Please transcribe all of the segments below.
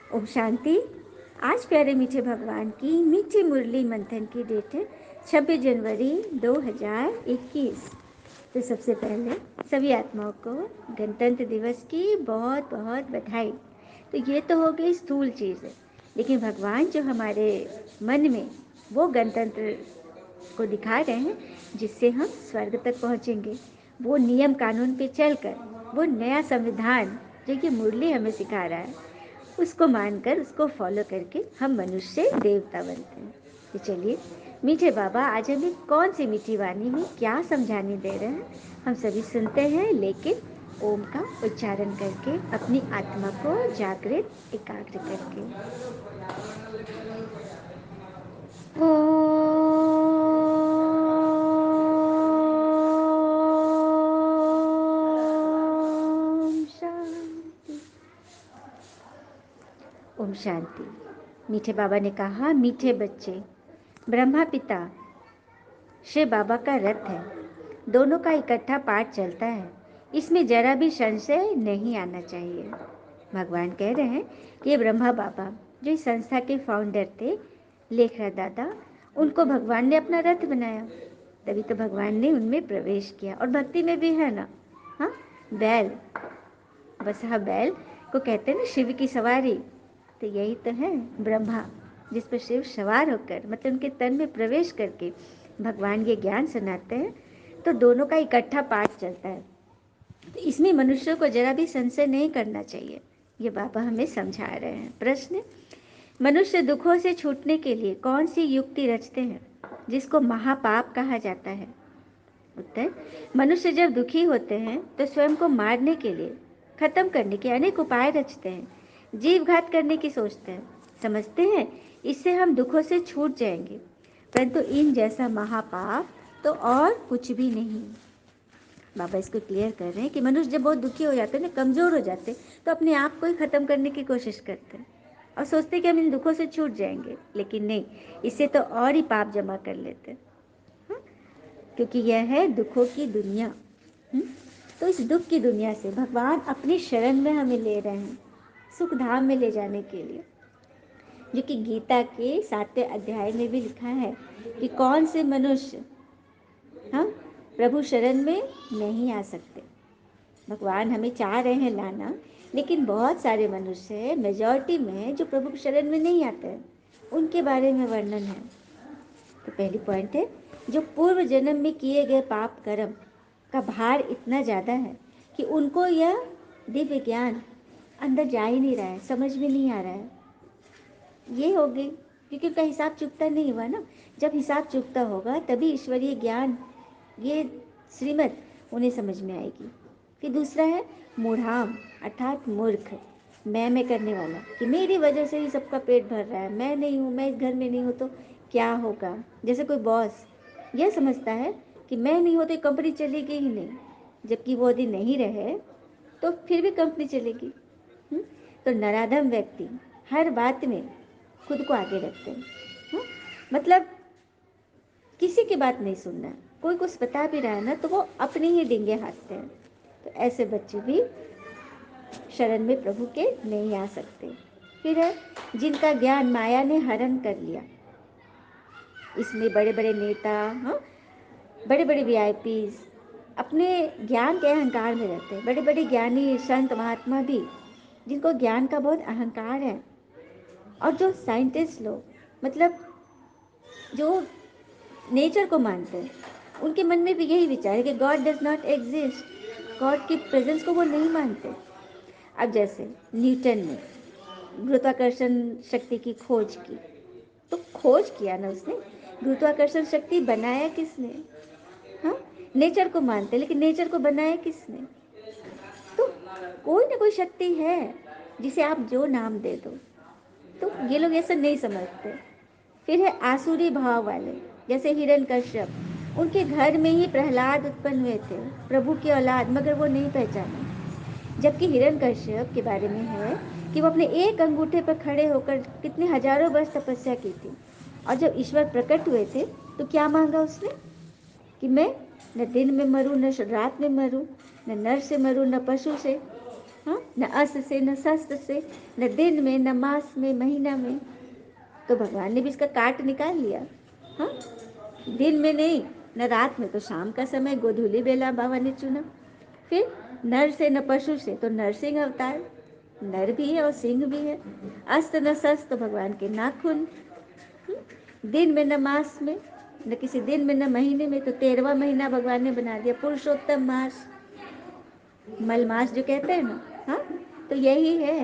ओम शांति। आज प्यारे मीठे भगवान की मीठी मुरली मंथन की डेट है 26 जनवरी 2021। तो सबसे पहले सभी आत्माओं को गणतंत्र दिवस की बहुत बहुत बधाई। तो ये तो हो गई स्थूल चीज़ है, लेकिन भगवान जो हमारे मन में वो गणतंत्र को दिखा रहे हैं जिससे हम स्वर्ग तक पहुँचेंगे, वो नियम कानून पे चलकर, वो नया संविधान जो कि मुरली हमें सिखा रहा है, उसको मानकर उसको फॉलो करके हम मनुष्य देवता बनते हैं। तो चलिए मीठे बाबा आज हमें कौन सी मीठी वाणी में क्या समझाने दे रहे हैं, हम सभी सुनते हैं, लेकिन ओम का उच्चारण करके अपनी आत्मा को जागृत एकाग्र करके। ओम शांति। ओम शांति। मीठे बाबा ने कहा, मीठे बच्चे, ब्रह्मा पिता शिव बाबा का रथ है, दोनों का इकट्ठा पाठ चलता है, इसमें जरा भी संशय नहीं आना चाहिए। भगवान कह रहे हैं कि ये ब्रह्मा बाबा जो इस संस्था के फाउंडर थे, लेखराज दादा, उनको भगवान ने अपना रथ बनाया, तभी तो भगवान ने उनमें प्रवेश किया। और भक्ति में भी है ना, हाँ, बैल, बस हाँ, बैल को कहते हैं ना शिव की सवारी, तो यही तो है ब्रह्मा, जिस पर शिव सवार होकर, मतलब उनके तन में प्रवेश करके भगवान ये ज्ञान सुनाते हैं। तो दोनों का इकट्ठा पाठ चलता है, तो इसमें मनुष्यों को जरा भी संशय नहीं करना चाहिए, ये बाबा हमें समझा रहे हैं। प्रश्न, मनुष्य दुखों से छूटने के लिए कौन सी युक्ति रचते हैं जिसको महापाप कहा जाता है? उत्तर, मनुष्य जब दुखी होते हैं तो स्वयं को मारने के लिए, खत्म करने के अनेक उपाय रचते हैं, जीव घात करने की सोचते हैं, समझते हैं इससे हम दुखों से छूट जाएंगे, परंतु इन जैसा महापाप तो और कुछ भी नहीं। बाबा इसको क्लियर कर रहे हैं कि मनुष्य जब बहुत दुखी हो जाते हैं ना, कमज़ोर हो जाते हैं, तो अपने आप को ही ख़त्म करने की कोशिश करते हैं और सोचते हैं कि हम इन दुखों से छूट जाएंगे, लेकिन नहीं, इससे तो और ही पाप जमा कर लेते हैं, क्योंकि यह है दुखों की दुनिया। तो इस दुख की दुनिया से भगवान अपनी शरण में हमें ले रहे हैं, सुख धाम में ले जाने के लिए, जो कि गीता के 7वें अध्याय में भी लिखा है कि कौन से मनुष्य, हाँ, प्रभु शरण में नहीं आ सकते। भगवान हमें चाह रहे हैं लाना, लेकिन बहुत सारे मनुष्य है, मेजॉरिटी में, जो प्रभु की शरण में नहीं आते हैं, उनके बारे में वर्णन है। तो पहली पॉइंट है, जो पूर्व जन्म में किए गए पाप कर्म का भार इतना ज़्यादा है कि उनको यह दिव्य ज्ञान अंदर जा ही नहीं रहा है, समझ में नहीं आ रहा है। ये हो गई क्योंकि उनका हिसाब चुकता नहीं हुआ ना। जब हिसाब चुकता होगा तभी ईश्वरीय ज्ञान, ये श्रीमत उन्हें समझ में आएगी। फिर दूसरा है मूढ़ाम, अर्थात मूर्ख, मैं करने वाला, कि मेरी वजह से ही सबका पेट भर रहा है, मैं नहीं हूँ, मैं इस घर में नहीं हूँ तो क्या होगा। जैसे कोई बॉस यह समझता है कि मैं नहीं हो तो कंपनी चलेगी ही नहीं, जबकि वो यदि नहीं रहे तो फिर भी कंपनी चलेगी। तो नराधम व्यक्ति हर बात में खुद को आगे रखते हैं, मतलब किसी की बात नहीं सुनना, कोई कुछ बता भी रहा है ना तो वो अपने ही डिंगे हाँकते हैं। तो ऐसे बच्चे भी शरण में प्रभु के नहीं आ सकते। फिर है जिनका ज्ञान माया ने हरण कर लिया, इसमें बड़े बड़े नेता, हाँ, बड़े बड़े वीआईपीज अपने ज्ञान के अहंकार में रहते हैं, बड़े बड़े ज्ञानी संत महात्मा भी जिनको ज्ञान का बहुत अहंकार है, और जो साइंटिस्ट लोग, मतलब जो नेचर को मानते हैं, उनके मन में भी यही विचार है कि God does not exist, God की प्रेजेंस को वो नहीं मानते। अब जैसे न्यूटन ने गुरुत्वाकर्षण शक्ति की खोज की, तो खोज किया ना उसने, गुरुत्वाकर्षण शक्ति बनाया किसने? हाँ, नेचर को मानते, लेकिन नेचर को बनाया किसने? तो कोई ना कोई शक्ति है जिसे आप जो नाम दे दो, तो ये लोग ऐसा नहीं समझते। फिर है आसुरी भाव वाले, जैसे हिरण्यकश्यप, उनके घर में ही प्रहलाद उत्पन्न हुए थे, प्रभु की औलाद, मगर वो नहीं पहचाने। जबकि हिरण्यकश्यप के बारे में है कि वो अपने एक अंगूठे पर खड़े होकर कितने हजारों वर्ष तपस्या की थी, और जब ईश्वर प्रकट हुए थे तो क्या मांगा उसने कि मैं न दिन में मरूं न रात में मरूं, न नर से मरूं न पशु से, हाँ, न अस से न शस्त्र से, न दिन में न मास में महीना में। तो भगवान ने भी इसका काट निकाल लिया। हाँ, दिन में नहीं, न रात में, तो शाम का समय गोधूली बेला बाबा ने चुना। फिर नर से न पशु से, तो नरसिंह अवतार, नर भी है और सिंह भी है। अस्त्र न शस्त्र, तो भगवान के नाखून। दिन में न मास में, न किसी दिन में न महीने में, तो 13वां महीना भगवान ने बना दिया पुरुषोत्तम मास, मलमास जो कहते हैं ना। हाँ, तो यही है,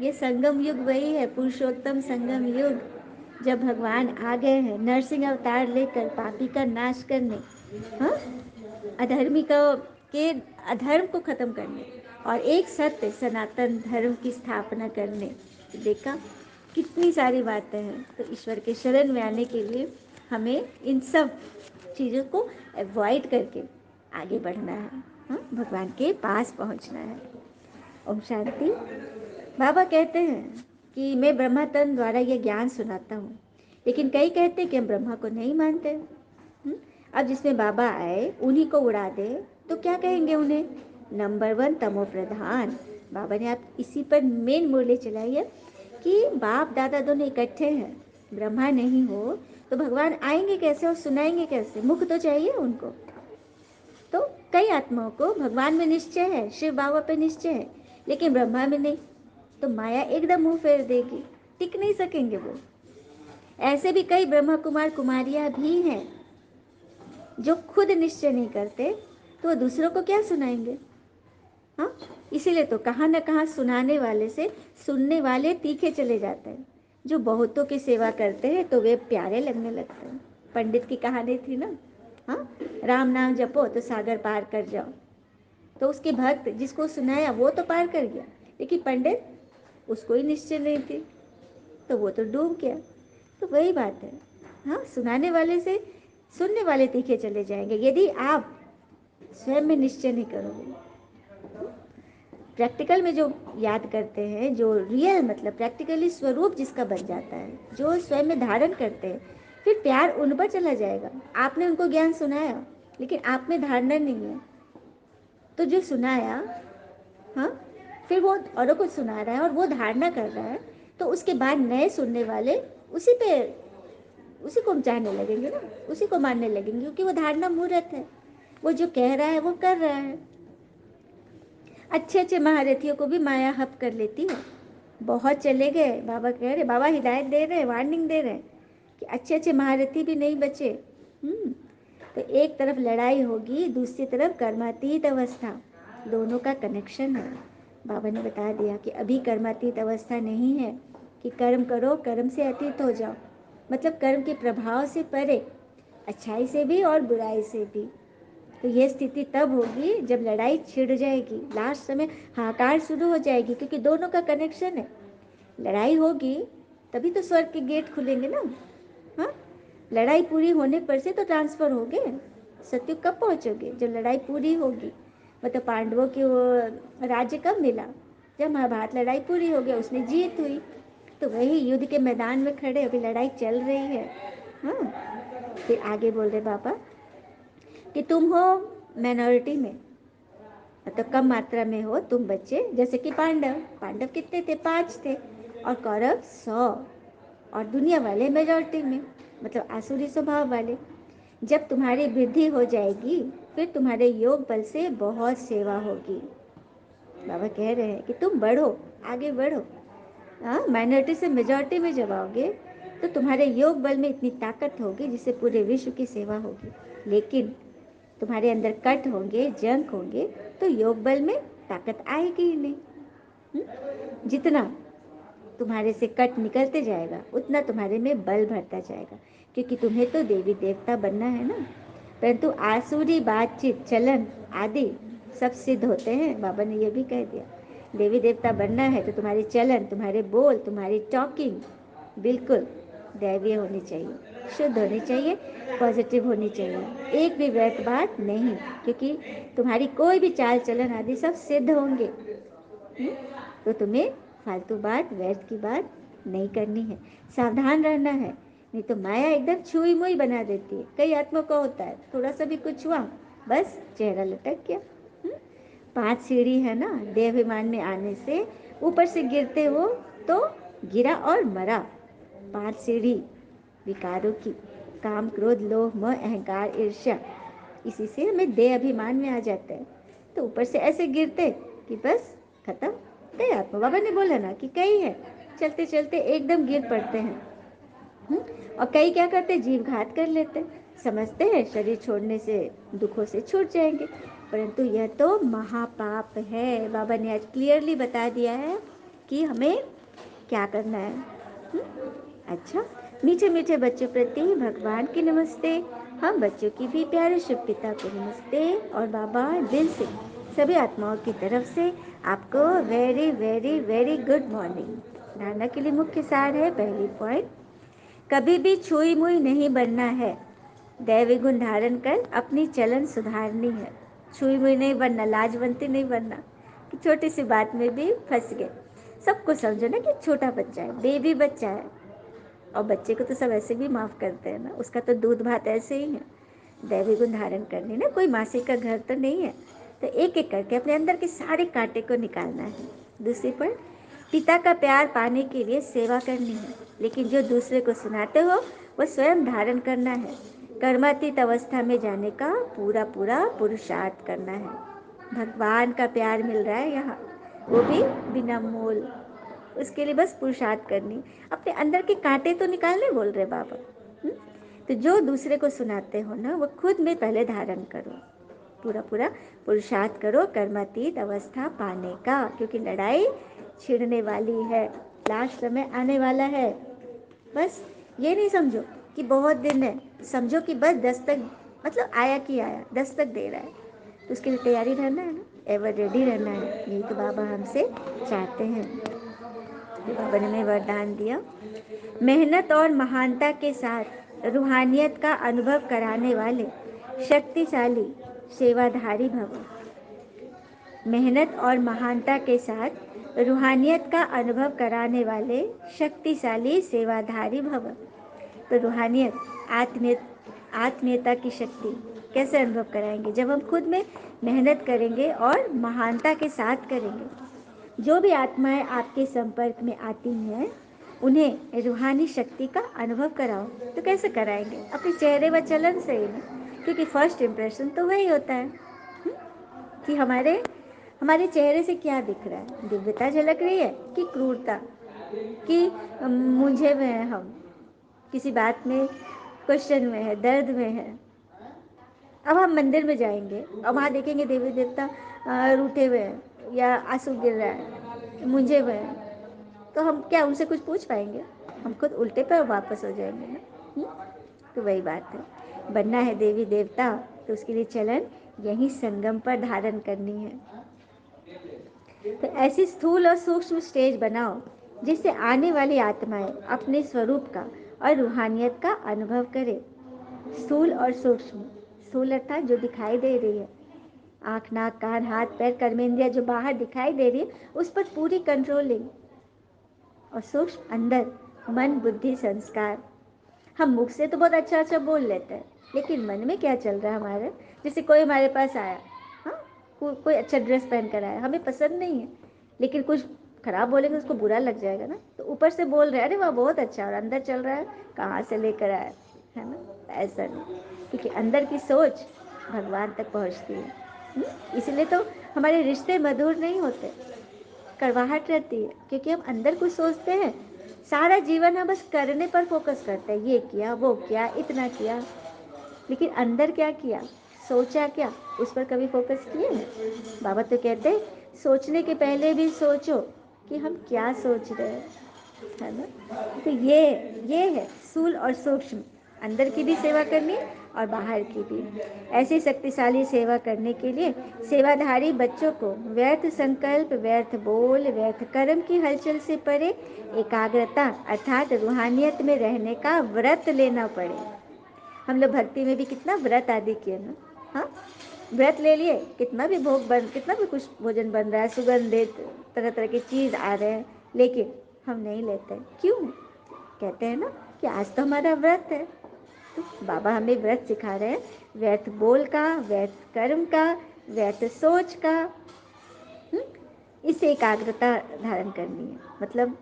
ये संगम युग वही है, पुरुषोत्तम संगम युग, जब भगवान आ गए हैं नरसिंह अवतार लेकर पापी का नाश करने। हाँ, अधर्मी का के अधर्म को खत्म करने और एक सत्य सनातन धर्म की स्थापना करने। देखा कितनी सारी बातें हैं। तो ईश्वर के शरण में आने के लिए हमें इन सब चीज़ों को अवॉइड करके आगे बढ़ना है। हाँ, भगवान के पास पहुंचना है। ओम शांति। बाबा कहते हैं कि मैं ब्रह्मा तन द्वारा यह ज्ञान सुनाता हूँ, लेकिन कई कहते हैं कि हम ब्रह्मा को नहीं मानते। अब जिसमें बाबा आए उन्हीं को उड़ा दे तो क्या कहेंगे उन्हें? नंबर 1 तमो प्रधान। बाबा ने आप इसी पर मेन मुरली चलाई है कि बाप दादा दोनों इकट्ठे हैं, ब्रह्मा नहीं हो तो भगवान आएंगे कैसे और सुनाएंगे कैसे? मुख तो चाहिए उनको। तो कई आत्माओं को भगवान में निश्चय है, शिव बाबा पे निश्चय है, लेकिन ब्रह्मा में नहीं, तो माया एकदम मुंह फेर देगी, टिक नहीं सकेंगे वो। ऐसे भी कई ब्रह्मा कुमार कुमारियां भी हैं जो खुद निश्चय नहीं करते, तो वो दूसरों को क्या सुनाएंगे? हाँ, इसीलिए तो कहाँ न कहाँ सुनाने वाले से सुनने वाले तीखे चले जाते हैं। जो बहुतों की सेवा करते हैं तो वे प्यारे लगने लगते हैं। पंडित की कहानी थी ना। हाँ, राम नाम जपो तो सागर पार कर जाओ। तो उसके भक्त जिसको सुनाया वो तो पार कर गया, लेकिन पंडित, उसको ही निश्चय नहीं थी, तो वो तो डूब गया। तो वही बात है। हाँ, सुनाने वाले से सुनने वाले तीखे चले जाएंगे यदि आप स्वयं में निश्चय नहीं करोगे। प्रैक्टिकल में जो याद करते हैं, जो रियल मतलब प्रैक्टिकली स्वरूप जिसका बन जाता है, जो स्वयं में धारण करते हैं, फिर प्यार उन पर चला जाएगा। आपने उनको ज्ञान सुनाया लेकिन आप में धारणा नहीं है, तो जो सुनाया, हाँ, फिर वो औरों को सुना रहा है और वो धारणा कर रहा है, तो उसके बाद नए सुनने वाले उसी पे उसी को चाहने लगेंगे ना, उसी को मानने लगेंगे, क्योंकि वो धारणा मूर्त है। वो जो कह रहा है वो कर रहा है। अच्छे अच्छे महारथियों को भी माया हप कर लेती है। बहुत चले गए, बाबा कह रहे, बाबा हिदायत दे रहे हैं, वार्निंग दे रहे हैं कि अच्छे अच्छे महारथी भी नहीं बचे। तो एक तरफ लड़ाई होगी, दूसरी तरफ कर्मातीत अवस्था, दोनों का कनेक्शन है। बाबा ने बता दिया कि अभी कर्मातीत अवस्था नहीं है कि कर्म करो कर्म से अतीत हो जाओ, मतलब कर्म के प्रभाव से परे, अच्छाई से भी और बुराई से भी। तो ये स्थिति तब होगी जब लड़ाई छिड़ जाएगी, लास्ट समय हाहाकार शुरू हो जाएगी, क्योंकि दोनों का कनेक्शन है। लड़ाई होगी तभी तो स्वर्ग के गेट खुलेंगे ना। हाँ, लड़ाई पूरी होने पर से तो ट्रांसफर हो गए। सत्युग कब पहुंचोगे? जब लड़ाई पूरी होगी। मतलब पांडवों के वो राज्य कब मिला? जब महाभारत लड़ाई पूरी हो गई, उसने जीत हुई। तो वही युद्ध के मैदान में खड़े, अभी लड़ाई चल रही है। हाँ, फिर आगे बोल रहे बाबा कि तुम हो माइनॉरिटी में, मतलब कम मात्रा में हो तुम बच्चे, जैसे कि पांडव। पांडव कितने थे? 5 थे, और कौरव 100, और दुनिया वाले मेजॉरिटी में, मतलब आसुरी स्वभाव वाले। जब तुम्हारी वृद्धि हो जाएगी फिर तुम्हारे योग बल से बहुत सेवा होगी। बाबा कह रहे हैं कि तुम बढ़ो, आगे बढ़ो। हाँ, माइनॉरिटी से मेजॉरिटी में जब आओगे तो तुम्हारे योग बल में इतनी ताकत होगी जिससे पूरे विश्व की सेवा होगी। लेकिन तुम्हारे अंदर कट होंगे, जंक होंगे, तो योग बल में ताकत आएगी ही नहीं। जितना तुम्हारे से कट निकलते जाएगा उतना तुम्हारे में बल भरता जाएगा, क्योंकि तुम्हें तो देवी देवता बनना है ना। परंतु आसुरी बातचीत चलन आदि सब सिद्ध होते हैं। बाबा ने यह भी कह दिया, देवी देवता बनना है तो तुम्हारे चलन, तुम्हारे बोल, तुम्हारी टॉकिंग बिल्कुल दैवीय होनी चाहिए, शुद्ध होनी चाहिए, पॉजिटिव होनी चाहिए, एक भी व्यर्थ बात नहीं, क्योंकि तुम्हारी कोई भी चाल चलन आदि सब सिद्ध होंगे। तो तुम्हें फालतू बात, व्यर्थ की बात नहीं करनी है, सावधान रहना है, नहीं तो माया एकदम छुई मुई बना देती है। कई आत्मा का होता है, थोड़ा सा भी कुछ हुआ बस चेहरा लटक गया। 5 सीढ़ी है ना, देहाभिमान में आने से ऊपर से गिरते हो तो गिरा और मरा। 5 सीढ़ी विकारों की, काम क्रोध लोभ मोह अहंकार ईर्ष्या, इसी से हमें देह अभिमान में आ जाते हैं। तो ऊपर से ऐसे गिरते कि बस खत्म। कई आत्मा बाबा ने बोला ना कि कई है, चलते चलते एकदम गिर पड़ते हैं। और कई क्या करते, जीव घात कर लेते, समझते हैं शरीर छोड़ने से दुखों से छूट जाएंगे, परंतु यह तो महापाप है। बाबा ने आज क्लियरली बता दिया है कि हमें क्या करना है। अच्छा, मीठे मीठे बच्चों प्रति भगवान की नमस्ते। हम बच्चों की भी प्यारे शिव पिता को नमस्ते। और बाबा दिल से सभी आत्माओं की तरफ से आपको very very very good morning. धारणा के लिए मुख्य सार है, पहली पॉइंट, कभी भी छुई मुई नहीं बनना है। दैवी गुण धारण कर अपनी चलन सुधारनी है। छुई मुई नहीं बनना, लाजवंती नहीं बनना कि छोटी सी बात में भी फंस गए। सबको समझो ना कि छोटा बच्चा है, बेबी बच्चा है, और बच्चे को तो सब ऐसे भी माफ़ करते हैं ना, उसका तो दूध भात ऐसे ही है। दैवी गुण धारण करनी ना, कोई मासी का घर तो नहीं है। तो एक एक करके अपने अंदर के सारे कांटे को निकालना है। दूसरी पर, पिता का प्यार पाने के लिए सेवा करनी है, लेकिन जो दूसरे को सुनाते हो वो स्वयं धारण करना है। कर्मातीत अवस्था में जाने का पूरा पूरा पुरुषार्थ करना है। भगवान का प्यार मिल रहा है यहाँ, वो भी बिना मोल। उसके लिए बस पुरुषार्थ करनी, अपने अंदर के कांटे तो निकालने बोल रहे बाबा। तो जो दूसरे को सुनाते हो ना, वो खुद में पहले धारण करो, पूरा पूरा पुरुषार्थ करो कर्मातीत अवस्था पाने का, क्योंकि लड़ाई छिड़ने वाली है, लास्ट समय आने वाला है। बस ये नहीं समझो कि बहुत दिन है, समझो कि बस दस्तक, मतलब आया कि आया, दस्तक दे रहा है, तो उसके लिए तैयारी रहना है ना, एवर रेडी रहना है। यही तो बाबा हमसे चाहते हैं। तो बाबा ने हमें वरदान दिया, मेहनत और महानता के साथ रूहानियत का अनुभव कराने वाले शक्तिशाली सेवाधारी भव। मेहनत और महानता के साथ रूहानियत का अनुभव कराने वाले शक्तिशाली सेवाधारी भव। तो रूहानियत, आत्मीयता की शक्ति कैसे अनुभव कराएंगे, जब हम खुद में मेहनत करेंगे और महानता के साथ करेंगे। जो भी आत्माएं आपके संपर्क में आती हैं, उन्हें रूहानी शक्ति का अनुभव कराओ। तो कैसे कराएंगे, अपने चेहरे व चलन से ही ना, क्योंकि फर्स्ट इम्प्रेशन तो वही होता है कि हमारे चेहरे से क्या दिख रहा है, दिव्यता झलक रही है कि क्रूरता, कि मुझे में है, हम किसी बात में क्वेश्चन में है, दर्द में है। अब हम मंदिर में जाएंगे और वहाँ देखेंगे देवी देवता रूठे हुए हैं या आंसू गिर रहा है, मुझे हुए हैं, तो हम क्या उनसे कुछ पूछ पाएंगे, हम खुद उल्टे पर वापस हो जाएंगे ना। तो वही बात है, बनना है देवी देवता, तो उसके लिए चलन यही संगम पर धारण करनी है। तो ऐसी स्थूल और सूक्ष्म स्टेज बनाओ जिससे आने वाली आत्माएं अपने स्वरूप का और रूहानियत का अनुभव करें। स्थूल और सूक्ष्म, स्थूल अर्थात जो दिखाई दे रही है, आँख नाक कान हाथ पैर कर्मेंद्रिया जो बाहर दिखाई दे रही है उस पर पूरी कंट्रोलिंग, और सूक्ष्म अंदर मन बुद्धि संस्कार। हम मुख से तो बहुत अच्छा अच्छा बोल लेते हैं, लेकिन मन में क्या चल रहा है हमारे। जैसे कोई हमारे पास आया, हाँ, कोई अच्छा ड्रेस पहन कर आया, हमें पसंद नहीं है, लेकिन कुछ खराब बोलेंगे उसको बुरा लग जाएगा ना, तो ऊपर से बोल रहे हैं अरे वाह बहुत अच्छा, और अंदर चल रहा है कहाँ से लेकर आया, है ना। ऐसा नहीं, क्योंकि अंदर की सोच भगवान तक पहुँचती है। इसलिए तो हमारे रिश्ते मधुर नहीं होते, कड़वाहट रहती है, क्योंकि हम अंदर कुछ सोचते हैं, सारा जीवन हम बस करने पर फोकस करते हैं, ये किया वो किया इतना किया, लेकिन अंदर क्या किया, सोचा क्या, उस पर कभी फोकस किए हैं। बाबा तो कहते हैं सोचने के पहले भी सोचो कि हम क्या सोच रहे हैं, है ना। तो ये है स्थूल और सूक्ष्म, अंदर की भी सेवा करनी और बाहर की भी। ऐसी शक्तिशाली सेवा करने के लिए सेवाधारी बच्चों को व्यर्थ संकल्प, व्यर्थ बोल, व्यर्थ कर्म की हलचल से परे एकाग्रता अर्थात रूहानियत में रहने का व्रत लेना पड़े। हम लोग भक्ति में भी कितना व्रत आदि किए ना, हाँ, व्रत ले लिए, कितना भी कितना भी कुछ भोजन बन रहा है, सुगंधित तरह तरह की चीज़ आ रहे हैं, लेकिन हम नहीं लेते। क्यों? कहते हैं ना कि आज तो हमारा व्रत है। तो बाबा हमें व्रत सिखा रहे हैं, व्यर्थ बोल का, व्यर्थ कर्म का, व्यर्थ सोच का, इससे एकाग्रता धारण करनी है, मतलब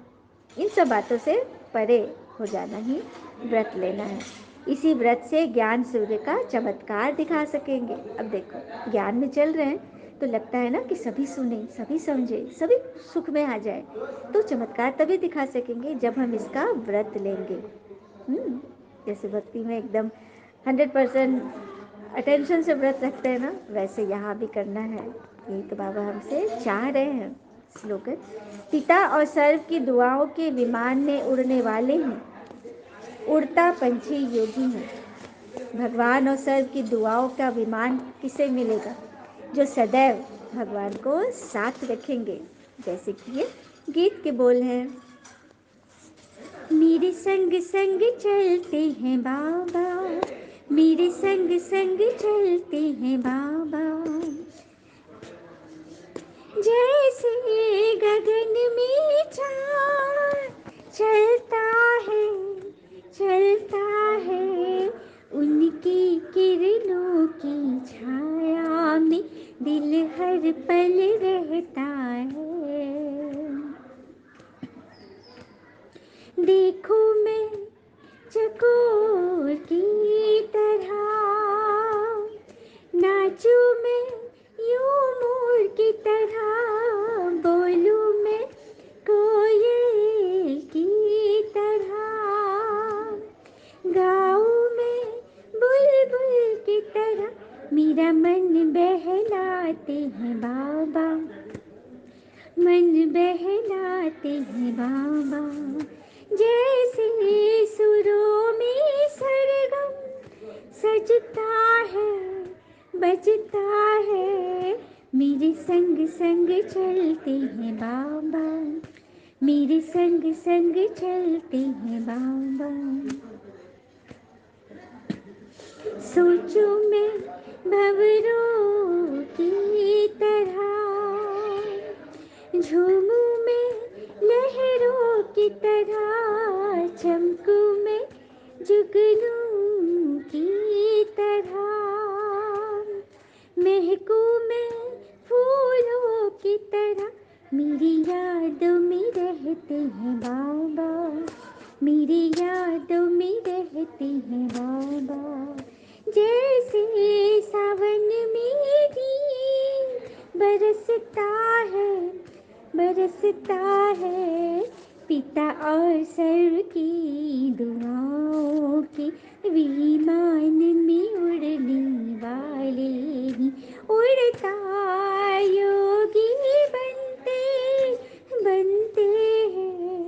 इन सब बातों से परे हो जाना ही व्रत लेना है। इसी व्रत से ज्ञान सूर्य का चमत्कार दिखा सकेंगे। अब देखो ज्ञान में चल रहे हैं तो लगता है ना कि सभी सुने, सभी समझे, सभी सुख में आ जाए, तो चमत्कार तभी दिखा सकेंगे जब हम इसका व्रत लेंगे। जैसे भक्ति में एकदम 100% अटेंशन से व्रत रखते हैं ना, वैसे यहाँ भी करना है। यही तो बाबा हमसे चाह रहे हैं। स्लोगन, पिता और सर्व की दुआओं के विमान में उड़ने वाले हैं, उड़ता पंछी योगी है। भगवान और सर्व की दुआओं का विमान किसे मिलेगा? जो सदैव भगवान को साथ रखेंगे। जैसे कि ये गीत के बोल हैं, मेरे संग संग चलते हैं बाबा, मेरे संग संग चलते हैं बाबा, जैसे गगन में चाँद चलता है, चलता है, उनकी किरणों की छाया में दिल हर पल रहता है। देखो मैं चकोर की तरह, नाचूं मैं यूं मोर की तरह, बोलूं मैं कोयल की तरह, गाऊं मैं बुलबुल की तरह, मेरा मन बहलाते हैं बाबा, मन बहलाते हैं बाबा, जैसे सुरों में सरगम सजता है, बजता है, मेरे संग संग चलते हैं बाबा, मेरे संग संग चलते हैं बाबा। सोचूं मैं भंवरों की तरह, झूमूं मैं लहरों की तरह, चमकूं मैं जुगनू की तरह, महकूं मैं फूलों की तरह, मेरी यादों में रहते हैं बाबा, मेरी यादों में रहते हैं बाबा, जैसे सावन में भी बरसता है, बरसता है, पिता और सर्व की दुआओं के विमान में उड़ने वाले ही उड़ता योगी बनते, बनते हैं,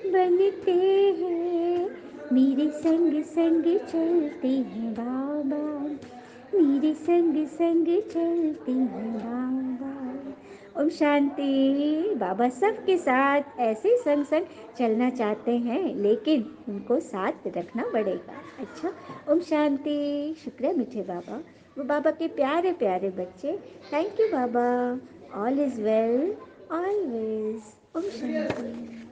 बनते हैं, मेरे संग संग चलते हैं बाबा, मेरे संग संग चलते हैं बाबा। ओम शांति। बाबा सबके साथ ऐसे संग संग चलना चाहते हैं, लेकिन उनको साथ रखना पड़ेगा। अच्छा, ओम शांति। शुक्रिया मीठे बाबा, वो बाबा के प्यारे प्यारे बच्चे। थैंक यू बाबा। All is well always. ओम शांति।